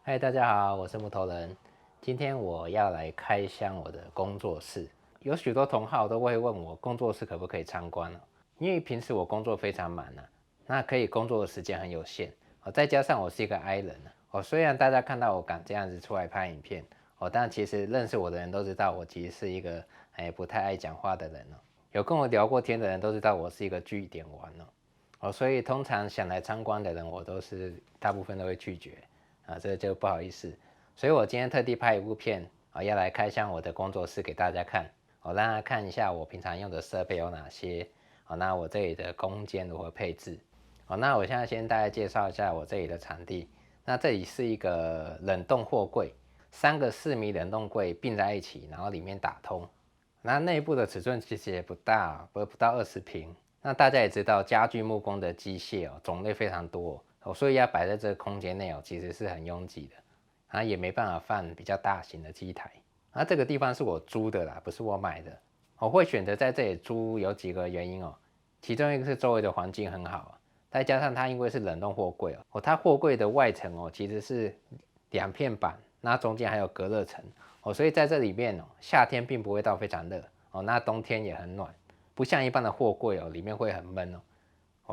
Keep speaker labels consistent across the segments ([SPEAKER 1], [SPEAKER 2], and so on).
[SPEAKER 1] 嗨，大家好，我是木头人。今天我要来开箱我的工作室。有许多同好都会问我工作室可不可以参观哦，因为平时我工作非常满啊，那可以工作的时间很有限哦，再加上我是一个 I 人哦，虽然大家看到我敢这样子出来拍影片哦，但其实认识我的人都知道我其实是一个不太爱讲话的人哦。有跟我聊过天的人都知道我是一个句点王哦，所以通常想来参观的人，我都是大部分都会拒绝。这就不好意思，所以我今天特地拍一部片要来开箱我的工作室给大家看，让大家看一下我平常用的设备有哪些，那我这里的空间如何配置，那我现在先大概介绍一下我这里的场地。那这里是一个冷冻货柜，3个4米冷冻柜并在一起，然后里面打通。那内部的尺寸其实也不大，不到20平。那大家也知道，家具木工的机械种类非常多所以要摆在这个空间内其实是很拥挤的，也没办法放比较大型的机台。那这个地方是我租的啦，不是我买的。我会选择在这里租有几个原因其中一个是周围的环境很好再加上它因为是冷冻货柜它货柜的外层其实是2片板，那中间还有隔热层所以在这里面夏天并不会到非常热那冬天也很暖，不像一般的货柜里面会很闷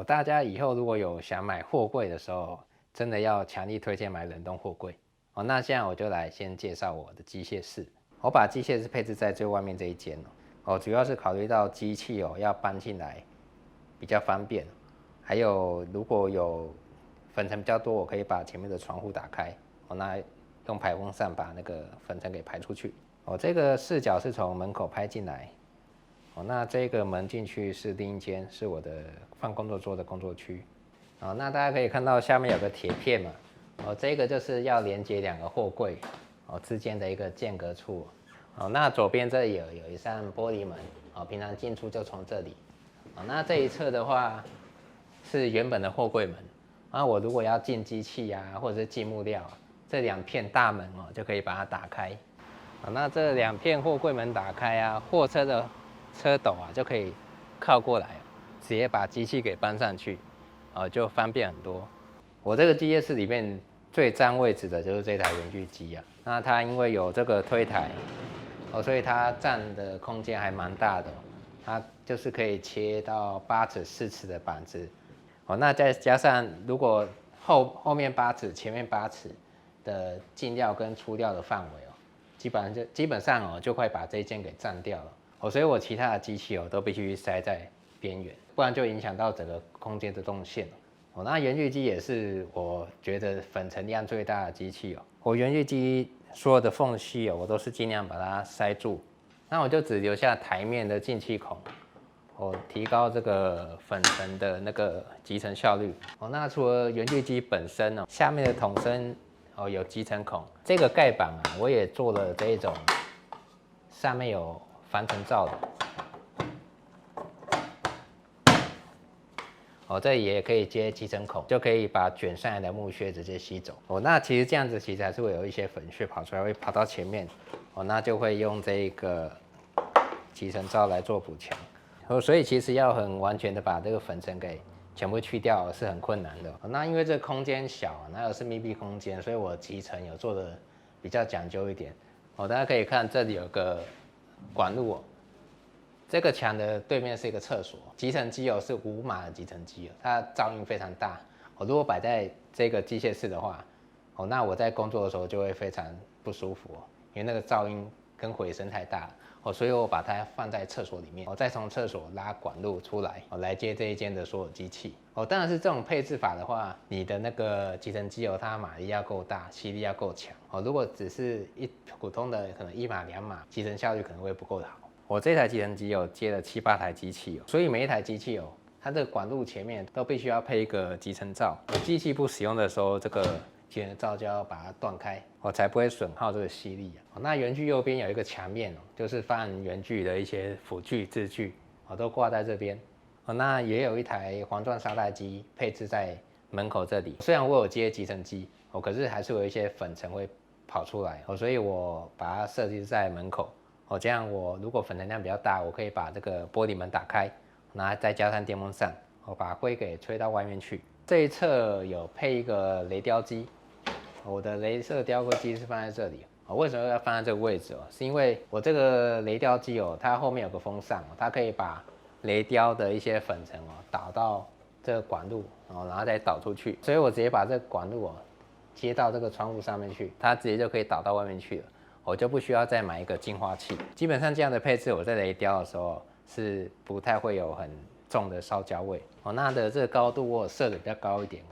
[SPEAKER 1] 大家以后如果有想买货柜的时候，真的要强力推荐买冷冻货柜那现在我就来先介绍我的机械室。我把机械室配置在最外面这一间主要是考虑到机器要搬进来比较方便，还有如果有粉尘比较多，我可以把前面的窗户打开那用排风扇把那个粉尘给排出去这个视角是从门口拍进来那这个门进去是另一间，是我的放工作桌的工作区那大家可以看到下面有个铁片嘛这个就是要连接2个货柜之间的一个间隔处那左边这里有一扇玻璃门平常进出就从这里那这一侧的话是原本的货柜门我如果要进机器或者是进木料这2片大门就可以把它打开那这2片货柜门打开货车的车斗就可以靠过来直接把机器给搬上去就方便很多。我这个机械室里面最占位置的就是这台圆锯机那它因为有这个推台所以它占的空间还蛮大的它就是可以切到8尺4尺的板子那再加上如果后面8尺前面8尺的进料跟出料的范围基本上就会把这一间给占掉了所以我其他的机器都必须塞在边缘，不然就影响到整个空间的动线那圆锯机也是我觉得粉尘量最大的机器我圆锯机所有的缝隙我都是尽量把它塞住，那我就只留下台面的进气孔提高这个粉尘的那个集成效率那除了圆锯机本身下面的筒身有集成孔，这个盖板我也做了这一种上面有防尘罩的这里也可以接集成孔，就可以把卷上来的木屑直接吸走那其实这样子其实还是会有一些粉屑跑出来，会跑到前面那就会用这个集成罩来做补强所以其实要很完全的把这个粉尘给全部去掉是很困难的那因为这个空间小那又是密闭空间，所以我集成有做的比较讲究一点大家可以看这里有个管路这个墙的对面是一个厕所，集成机是5码的集成机它噪音非常大如果摆在这个机械室的话那我在工作的时候就会非常不舒服因为那个噪音跟回声太大了所以我把它放在厕所里面再从厕所拉管路出来来接这一间的所有机器当然是这种配置法的话，你的那个集成机它马力要够大，吸力要够强如果只是普通的可能1码2码，集成效率可能会不够好。我这台集成机接了7、8台机器所以每一台机器它的管路前面都必须要配一个集成罩，机器不使用的时候，这个集成罩就要把它断开才不会损耗这个吸力那圆锯右边有一个墙面就是放圆锯的一些辅具制具都挂在这边那也有一台黄钻砂带机配置在门口这里，虽然我有接集成机可是还是有一些粉尘会跑出来所以我把它设计在门口这样我如果粉尘量比较大，我可以把这个玻璃门打开，然后再加上电风扇把灰给吹到外面去。这一侧有配一个雷雕机我的雷射雕刻机是放在这里。为什么要放在这个位置？是因为我这个雷雕机它后面有个风扇，它可以把雷雕的一些粉尘导到这个管路，然后再导出去。所以我直接把这个管路接到这个窗户上面去，它直接就可以导到外面去了。我就不需要再买一个净化器。基本上这样的配置，我在雷雕的时候是不太会有很重的烧焦味。那的这个高度我设的比较高一点，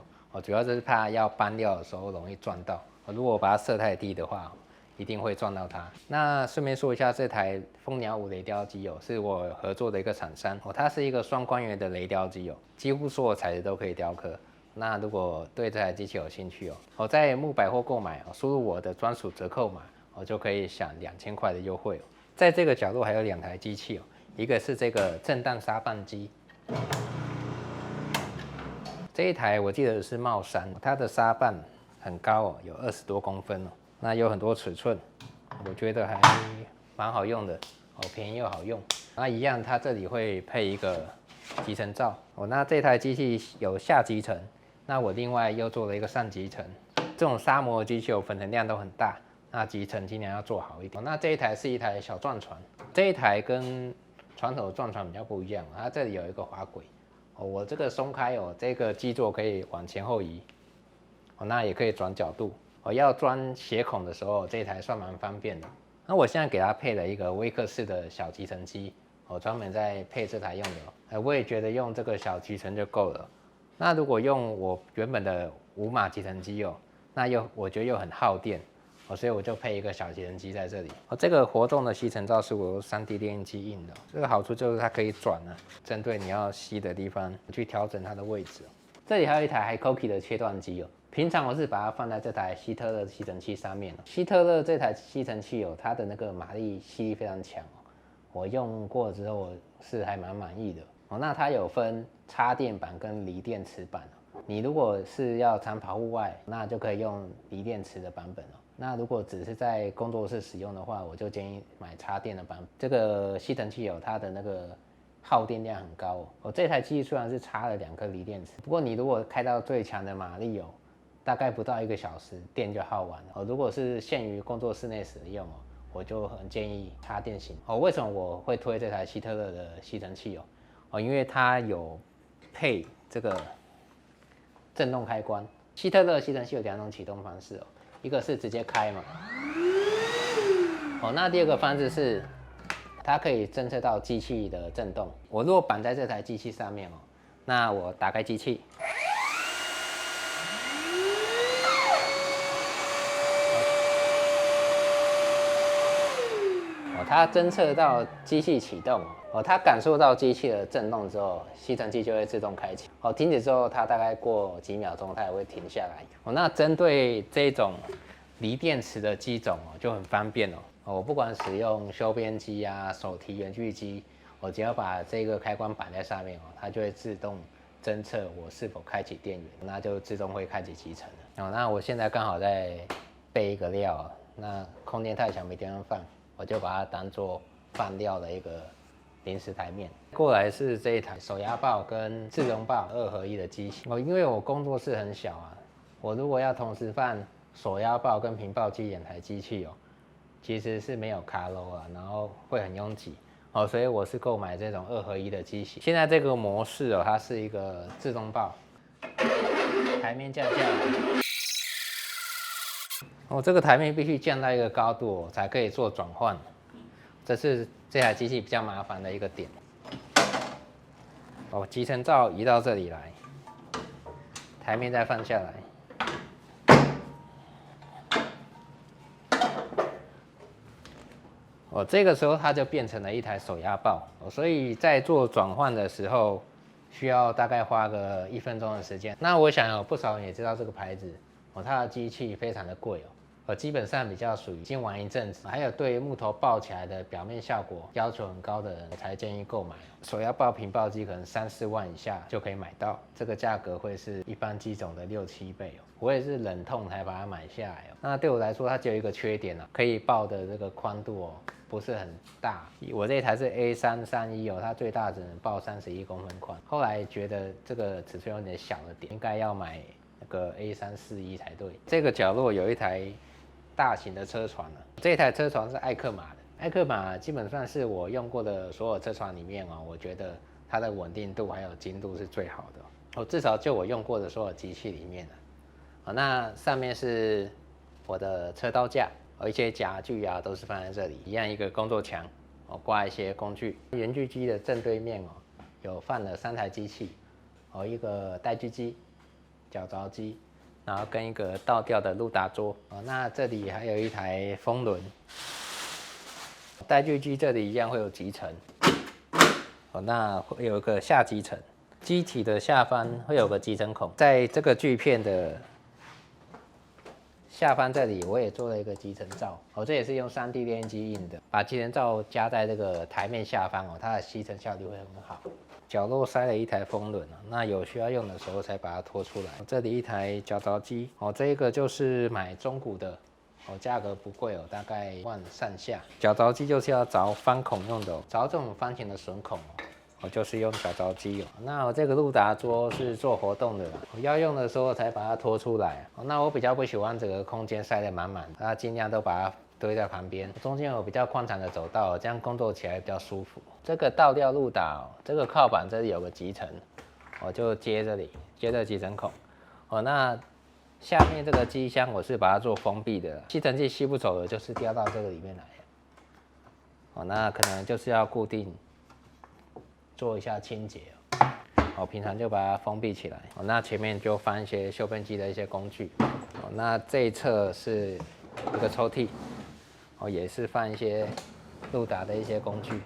[SPEAKER 1] 主要就是怕要搬料的时候容易撞到。如果我把它设太低的话，一定会撞到它。那顺便说一下，这台蜂鸟5雷雕机是我合作的一个厂商，它是一个双光源的雷雕机几乎所有材质都可以雕刻。那如果对这台机器有兴趣在木百货购买输入我的专属折扣码，就可以享2000块的优惠在这个角落还有2台机器一个是这个震荡沙棒机，这一台我记得是茂山，它的沙棒很高有20多公分那有很多尺寸，我觉得还蛮好用的便宜又好用。那一样，它这里会配一个集成罩那这台机器有下集成，那我另外又做了一个上集成。这种砂模的机器粉尘量都很大，那集成尽量要做好一点那这一台是一台小撞船，这一台跟传统的撞船比较不一样，它这里有一个滑轨我这个松开这个基座可以往前后移那也可以转角度要钻斜孔的时候，这一台算蛮方便的。那我现在给它配了一个威克士的小集成机专门在配这台用的我也觉得用这个小集成就够了。那如果用我原本的5码集成机那我觉得又很耗电所以我就配一个小集成机在这里这个活动的吸尘罩是我用 3D 列印机印的这个好处就是它可以转针对你要吸的地方去调整它的位置这里还有一台 Hikoki 的切断机平常我是把它放在这台希特勒吸尘器上面希特勒这台吸尘器它的那个马力吸力非常强我用过之后我是还蛮满意的那它有分插电版跟锂电池版你如果是要常跑户外，那就可以用锂电池的版本那如果只是在工作室使用的话，我就建议买插电的版本。这个吸尘器它的那个耗电量很高这台机器虽然是插了2颗锂电池，不过你如果开到最强的马力大概不到1个小时电就耗完了如果是限于工作室内使用我就很建议插电型为什么我会推这台希特勒的吸尘器因为它有配这个震动开关。希特勒吸尘器有2种启动方式一个是直接开嘛那第二个方式是它可以侦测到机器的震动。我如果绑在这台机器上面那我打开机器它侦测到机器启动它感受到机器的震动之后，吸尘器就会自动开启停止之后，它大概过几秒钟它也会停下来那针对这种锂电池的机种就很方便我不管使用修边机手提圆锯机我只要把这个开关绑在上面它就会自动侦测我是否开启电源，那就自动会开启集成那我现在刚好在备一个料那空间太小没地方放，我就把它当做放料的一个临时台面。过来是这一台手压爆跟自溶爆2合1的机型因为我工作室很小我如果要同时放手压爆跟平爆机2台机器其实是没有卡漏然后会很拥挤所以我是购买这种2合1的机型。现在这个模式它是一个自动爆，台面降下来这个台面必须降到一个高度才可以做转换，这是这台机器比较麻烦的一个点集成罩移到这里来，台面再放下来这个时候它就变成了一台手压爆所以在做转换的时候需要大概花个1分钟的时间。那我想有不少人也知道这个牌子它的机器非常的贵基本上比较属于已经玩一阵子，还有对木头爆起来的表面效果要求很高的人才建议购买手压爆平爆机可能3、4万以下就可以买到，这个价格会是一般机种的6、7倍我也是忍痛才把它买下来那对我来说它只有一个缺点可以爆的这个宽度不是很大。我这一台是 A331它最大只能爆31公分宽。后来觉得这个尺寸有点小了点，应该要买那个 A341才对。这个角落有一台大型的车船这台车船是艾克玛的。艾克玛基本上是我用过的所有车船里面我觉得它的稳定度还有精度是最好的至少就我用过的所有机器里面那上面是我的车刀架，一些夹具都是放在这里，一样一个工作墙挂一些工具。圆锯机的正对面有放了3台机器一个带锯机、绞凿机，然后跟一个倒吊的路达桌那这里还有一台风轮。带锯机这里一样会有集成那会有一个下集成，机体的下方会有个集成孔，在这个锯片的下方这里我也做了一个集成罩这也是用3D 列印机印的，把集成罩加在这个台面下方它的吸尘效率会很好。角落塞了一台风轮那有需要用的时候才把它拖出来。这里一台绞凿机这个就是买中古的价格不贵大概1万上下。绞凿机就是要凿方孔用的凿这种方形的榫孔就是用绞凿机那我这个路达桌是做活动的我要用的时候才把它拖出来那我比较不喜欢整个空间塞得满满的，那尽量都把它堆在旁边，中间有比较宽敞的走道这样工作起来比较舒服。这个倒吊路达这个靠板这里有个集成就接这里，接这集成孔那下面这个机箱我是把它做封闭的，吸尘器吸不走的就是掉到这个里面来那可能就是要固定做一下清洁平常就把它封闭起来那前面就放一些修边机的一些工具那这一侧是一个抽屉也是放一些路达的一些工具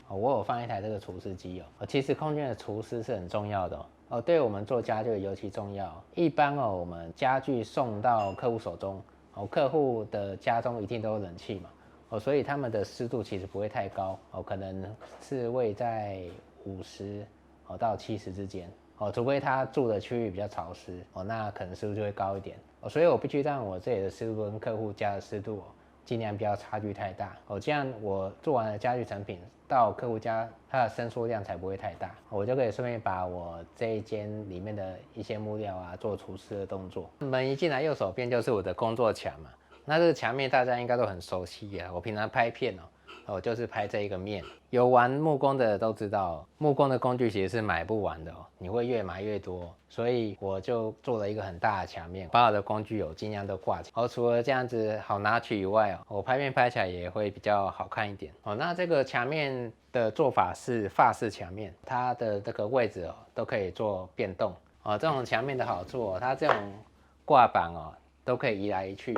[SPEAKER 1] 我有放一台这个除湿机其实空间的除湿是很重要的对我们做家具尤其重要。一般我们家具送到客户手中客户的家中一定都有冷气嘛所以他们的湿度其实不会太高可能是位在50到70之间除非他住的区域比较潮湿那可能湿度就会高一点所以我必须让我这里的湿度跟客户家的湿度尽量不要差距太大这样我做完的家具成品到客户家它的伸缩量才不会太大我就可以顺便把我这一间里面的一些木料做除湿的动作。门一进来右手边就是我的工作墙嘛，那这个墙面大家应该都很熟悉我平常拍片我就是拍这一个面。有玩木工的都知道木工的工具其实是买不完的你会越买越多，所以我就做了一个很大的墙面，把我的工具尽量都挂起来除了这样子好拿取以外我拍片拍起来也会比较好看一点那这个墙面的做法是法式墙面，它的这个位置都可以做变动这种墙面的好处它这种挂板都可以移来移去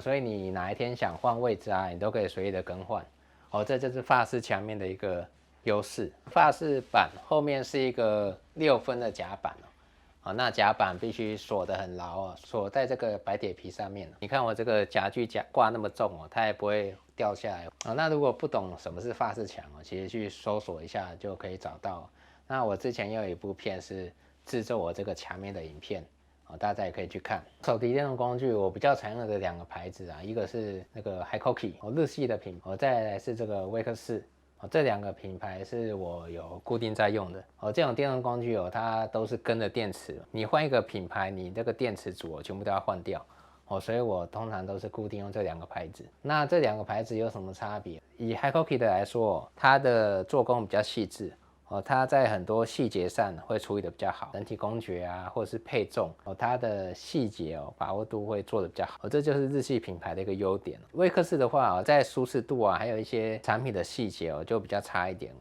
[SPEAKER 1] 所以你哪一天想换位置你都可以随意的更换这就是法式墙面的一个优势。法式板后面是一个6分的夹板那夹板必须锁得很牢锁在这个白铁皮上面你看我这个夹具挂那么重它也不会掉下来那如果不懂什么是法式墙其实去搜索一下就可以找到。那我之前也有一部片是制作我这个墙面的影片大家也可以去看。手提电动工具我比较常用的2个牌子一个是那个 Hikoki 日系的品牌再来是这个威克士这2个品牌是我有固定在用的这种电动工具它都是跟着电池，你换一个品牌你这个电池组全部都要换掉所以我通常都是固定用这2个牌子。那这2个牌子有什么差别？以 Hikoki 的来说它的做工比较细致它在很多细节上会处理的比较好，人体工学或者是配重它的细节把握度会做的比较好这就是日系品牌的一个优点。威克士的话在舒适度还有一些产品的细节就比较差一点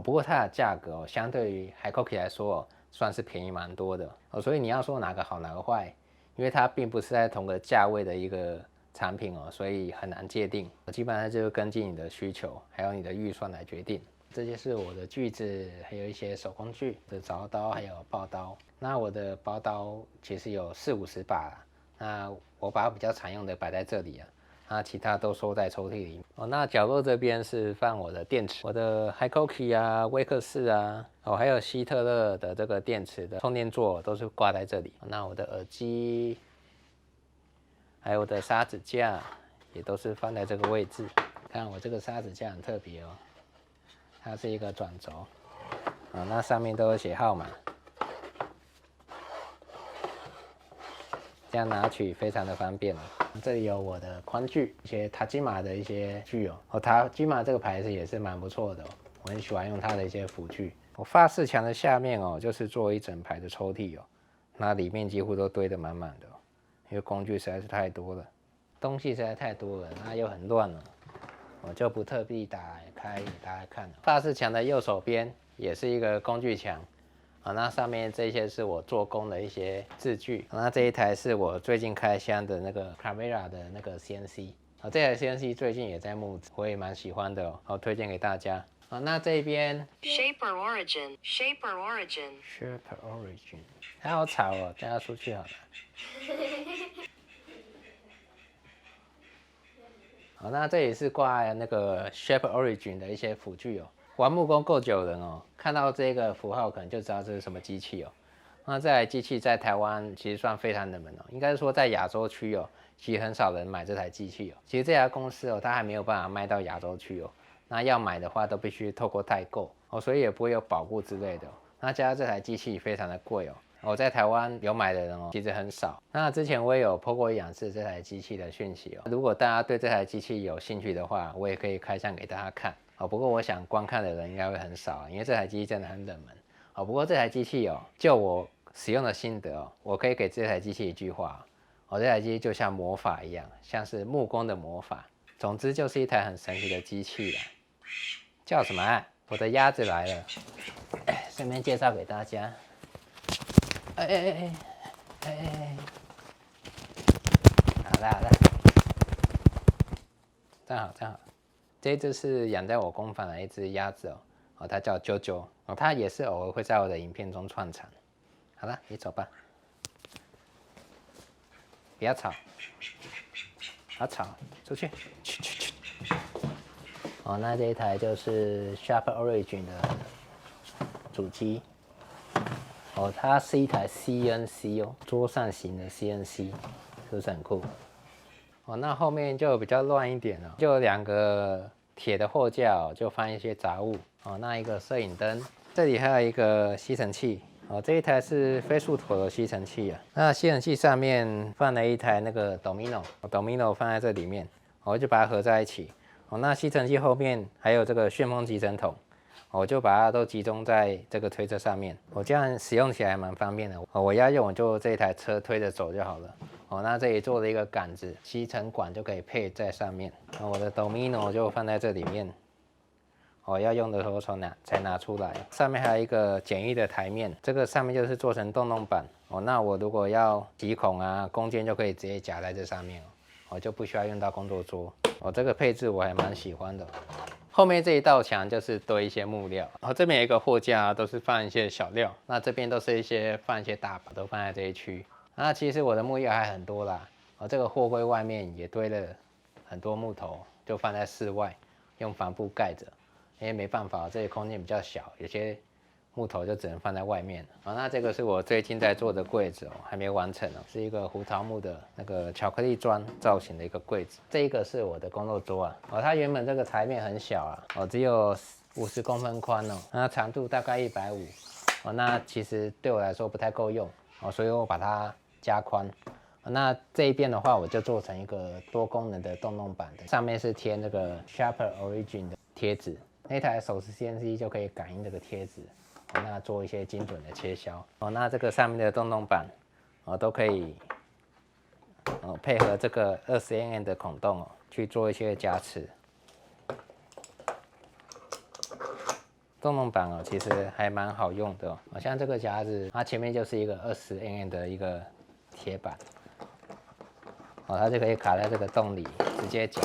[SPEAKER 1] 不过它的价格相对于 Hikoki 来说算是便宜蛮多的所以你要说哪个好哪个坏，因为它并不是在同个价位的一个产品所以很难界定基本上就是根据你的需求还有你的预算来决定。这些是我的锯子，还有一些手工具的凿刀，还有刨刀。那我的刨刀其实有40-50把那我把比较常用的摆在这里那其他都收在抽屉里那角落这边是放我的电池，我的 Hikoki 威克士还有希特勒的这个电池的充电座都是挂在这里。那我的耳机，还有我的砂纸架也都是放在这个位置。看我这个砂纸架很特别它是一个转轴那上面都有写号码这样拿取非常的方便。这里有我的宽锯，一些塔吉马的一些锯塔吉马这个牌子也是蛮不错的我很喜欢用它的一些辅具。发饰墙的下面就是做一整排的抽屉那里面几乎都堆得满满的因为工具实在是太多了，东西实在太多了，那又很乱了，我就不特地打开给大家看。发饰墙的右手边也是一个工具墙。那上面这些是我做工的一些字具。那这一台是我最近开箱的那个 Camera 的那个 CNC。这台 CNC 最近也在募资，我也蛮喜欢的推荐给大家。那这边
[SPEAKER 2] Shaper Origin，
[SPEAKER 1] 它好吵带它出去好了。那这里是挂那个 Shaper Origin 的一些辅具玩木工够久的人看到这个符号可能就知道这是什么机器那这台机器在台湾其实算非常冷门应该是说在亚洲区其实很少人买这台机器其实这家公司它还没有办法卖到亚洲区那要买的话都必须透过代购所以也不会有保固之类的那加上这台机器非常的贵我在台湾有买的人其实很少。那之前我也有 po 过一两次这台机器的讯息如果大家对这台机器有兴趣的话，我也可以开箱给大家看不过我想观看的人应该会很少因为这台机器真的很冷门不过这台机器就我使用的心得我可以给这台机器一句话这台机器就像魔法一样，像是木工的魔法。总之就是一台很神奇的机器啦。叫什么我的鸭子来了，顺便介绍给大家。好的，站好。这一只是养在我工坊的一只鸭子它叫啾啾它也是偶尔会在我的影片中串场。好了，你走吧，不要吵，好吵，出去。那这一台就是 Shaper Origin 的主机它是一台 CNC 桌上型的 CNC， 是不是很酷？那后面就比较乱一点就有2个铁的货架就放一些杂物那一个摄影灯，这里还有一个吸尘器这一台是飞速陀的吸尘器那吸尘器上面放了一台那个 Domino 放在这里面我就把它合在一起那吸尘器后面还有这个旋风集尘桶我就把它都集中在这个推车上面这样使用起来蛮方便的我要用我就这一台车推着走就好了那这里做了一个杆子，吸尘管就可以配在上面我的 Domino 就放在这里面要用的时候才拿出来。上面还有一个简易的台面，这个上面就是做成洞洞板那我如果要极孔弓箭就可以直接夹在这上面就不需要用到工作桌这个配置我还蛮喜欢的后面这一道墙就是堆一些木料这边有一个货架都是放一些小料，那这边都是放一些大把，都放在这一区。那其实我的木料还很多啦这个货柜外面也堆了很多木头，就放在室外用帆布盖着，因为没办法这里空间比较小，有些木头就只能放在外面那这个是我最近在做的柜子还没完成是一个胡桃木的那个巧克力砖造型的一个柜子。这一个是我的工作桌它原本这个台面很小只有50公分宽那长度大概150那其实对我来说不太够用所以我把它加宽那这一边的话我就做成一个多功能的洞洞板的，上面是贴那个 Shaper Origin 的贴纸，那台手持 CNC 就可以感应这个贴纸那做一些精准的切削那这个上面的洞洞板都可以配合这个20mm 的孔洞去做一些加持。洞洞板其实还蛮好用的像这个夹子它前面就是一个20mm 的一个铁板它就可以卡在这个洞里直接夹。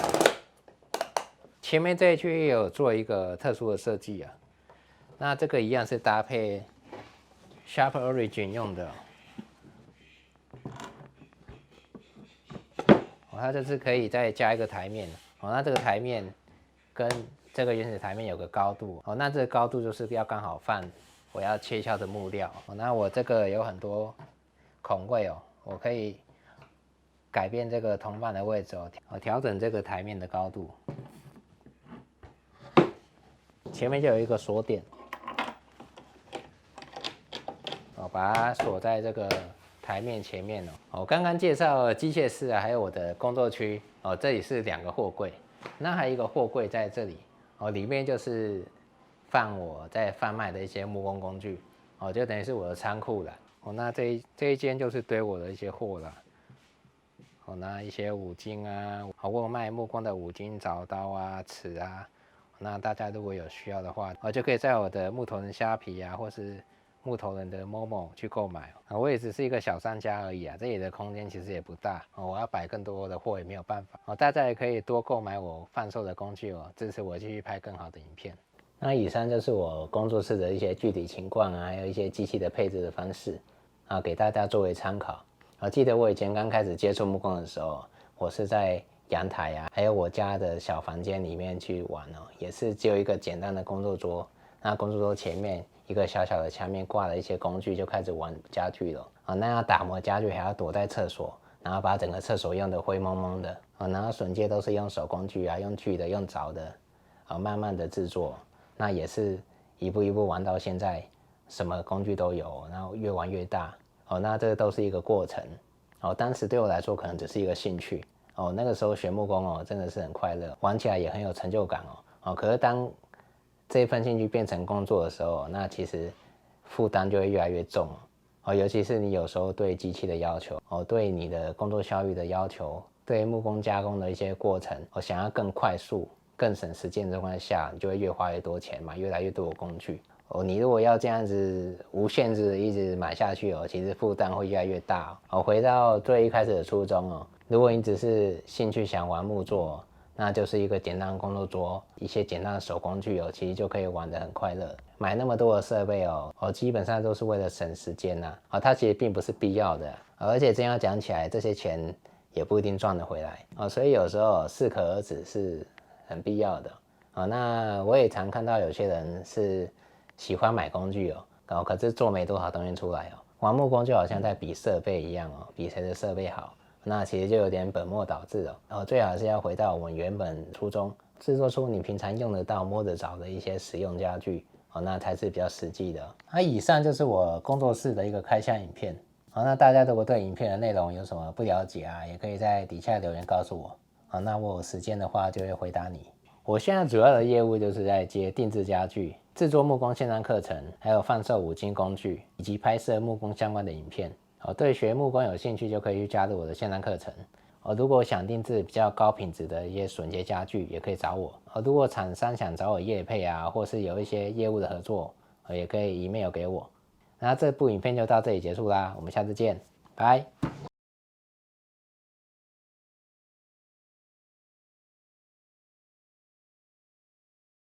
[SPEAKER 1] 前面这一区也有做一个特殊的设计那这个一样是搭配 Shaper Origin 用的它这是可以再加一个台面那这个台面跟这个原始台面有个高度那这个高度就是要刚好放我要切削的木料那我这个有很多孔位我可以改变这个铜板的位置调整这个台面的高度。前面就有一个锁点把它锁在这个台面前面我刚刚介绍了机械室啊，还有我的工作区这里是2个货柜，那还有一个货柜在这里里面就是放我在贩卖的一些木工工具就等于是我的仓库了那这一间就是堆我的一些货了那一些五金啊，我有卖木工的五金凿刀啊、尺啊，那大家如果有需要的话就可以在我的木头人虾皮啊，或是木头人的 Momo 去购买我也只是一个小商家而已这里的空间其实也不大我要摆更多的货也没有办法大家也可以多购买我贩售的工具支持我继续拍更好的影片。那以上就是我工作室的一些具体情况还有一些机器的配置的方式给大家作为参考记得我以前刚开始接触木工的时候，我是在阳台还有我家的小房间里面去玩也是只有一个简单的工作桌，那工作桌前面一个小小的墙面挂了一些工具，就开始玩家具了那要打磨家具还要躲在厕所，然后把整个厕所用得灰蒙蒙的然后榫接都是用手工具用锯的用凿的慢慢的制作，那也是一步一步玩到现在什么工具都有，然后越玩越大那这都是一个过程当时对我来说可能只是一个兴趣那个时候学木工真的是很快乐，玩起来也很有成就感可是当这份兴趣变成工作的时候，那其实负担就会越来越重尤其是你有时候对机器的要求对你的工作效率的要求，对木工加工的一些过程想要更快速更省时间的状况下，你就会越花越多钱买越来越多的工具你如果要这样子无限制的一直买下去其实负担会越来越大回到最一开始的初衷如果你只是兴趣想玩木作，那就是一个简单的工作桌，一些简单的手工具其实就可以玩得很快乐。买那么多的设备基本上都是为了省时间它其实并不是必要的而且真要讲起来，这些钱也不一定赚得回来所以有时候适可而止是很必要的那我也常看到有些人是喜欢买工具可是做没多少东西出来玩木工就好像在比设备一样比谁的设备好，那其实就有点本末倒置最好是要回到我们原本初衷，制作出你平常用得到摸得着的一些实用家具那才是比较实际的以上就是我工作室的一个开箱影片那大家如果对影片的内容有什么不了解也可以在底下留言告诉我那我有时间的话就会回答你。我现在主要的业务就是在接定制家具、制作木工线上课程，还有贩售五金工具，以及拍摄木工相关的影片对学木工有兴趣就可以去加入我的线上课程如果想定制比较高品质的一些榫接家具也可以找我如果厂商想找我业配或是有一些业务的合作也可以 email 给我。那这部影片就到这里结束啦，我们下次见，拜。